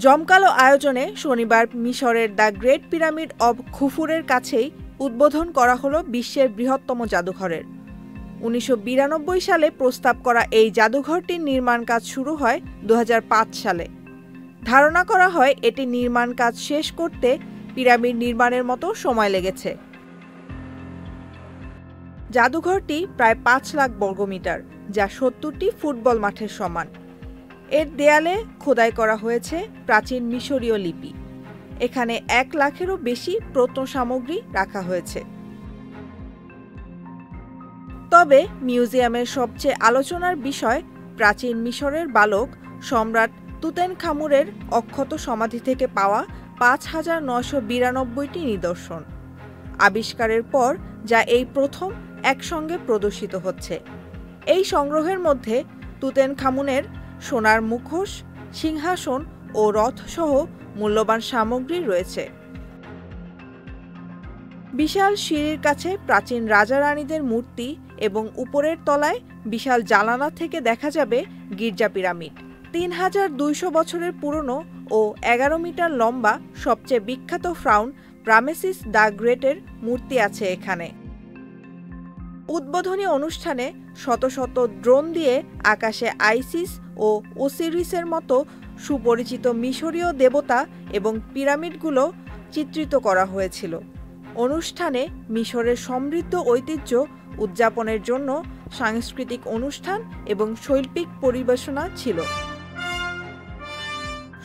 জমকালো আয়োজনে শনিবার মিশরের দ্য গ্রেট পিরামিড অব খুফুরের কাছেই উদ্বোধন করা হলো বিশ্বের বৃহত্তম জাদুঘরের। ১৯৯২ সালে প্রস্তাব করা এই জাদুঘরটির নির্মাণ কাজ শুরু হয় ২০০৫ সালে। ধারণা করা হয় এটি নির্মাণ কাজ শেষ করতে পিরামিড নির্মাণের মতো সময় লেগেছে। জাদুঘরটি প্রায় ৫ লাখ বর্গমিটার, যা ৭০টি ফুটবল মাঠের সমান। এর দেয়ালে খোদাই করা হয়েছে প্রাচীন মিশরীয় লিপি। এখানে ১ লাখেরও বেশি প্রত্নসামগ্রী রাখা হয়েছে। তবে মিউজিয়ামের সবচেয়ে আলোচনার বিষয় প্রাচীন মিশরের বালক সম্রাট তুতেনখামুনের অক্ষত সমাধি থেকে পাওয়া ৫,৯৯২টি নিদর্শন আবিষ্কারের পর, যা এই প্রথম একসঙ্গে প্রদর্শিত হচ্ছে। এই সংগ্রহের মধ্যে তুতেনখামুনের সোনার মুখোশ, সিংহাসন ও রথসহ মূল্যবান সামগ্রী রয়েছে। বিশাল সিঁড়ির কাছে প্রাচীন রাজা রানীদের মূর্তি এবং উপরের তলায় বিশাল জানালা থেকে দেখা যাবে গির্জা পিরামিড। ৩,২০০ বছরের পুরনো ও ১১ মিটার লম্বা সবচেয়ে বিখ্যাত ফ্রাউন রামেসিস দ্য গ্রেটের মূর্তি আছে এখানে। উদ্বোধনী অনুষ্ঠানে শত শত ড্রোন দিয়ে আকাশে আইসিস ও ওসিরিসের মতো সুপরিচিত মিশরীয় দেবতা এবং পিরামিডগুলো চিত্রিত করা হয়েছিল। অনুষ্ঠানে মিশরের সমৃদ্ধ ঐতিহ্য উদযাপনের জন্য সাংস্কৃতিক অনুষ্ঠান এবং শৈল্পিক পরিবেশনা ছিল।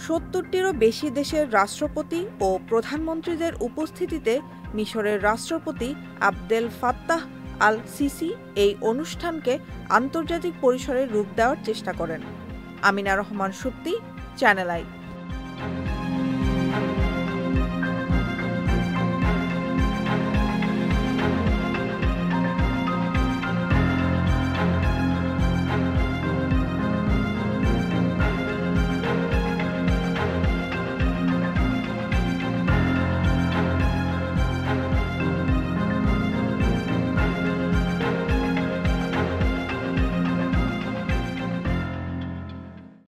৭০টিরও বেশি দেশের রাষ্ট্রপতি ও প্রধানমন্ত্রীদের উপস্থিতিতে মিশরের রাষ্ট্রপতি আবদেল ফাত্তাহ আল সিসি এই অনুষ্ঠানকে আন্তর্জাতিক পরিসরে রূপ দেওয়ার চেষ্টা করেন। Amina Rahman Supti, channel I.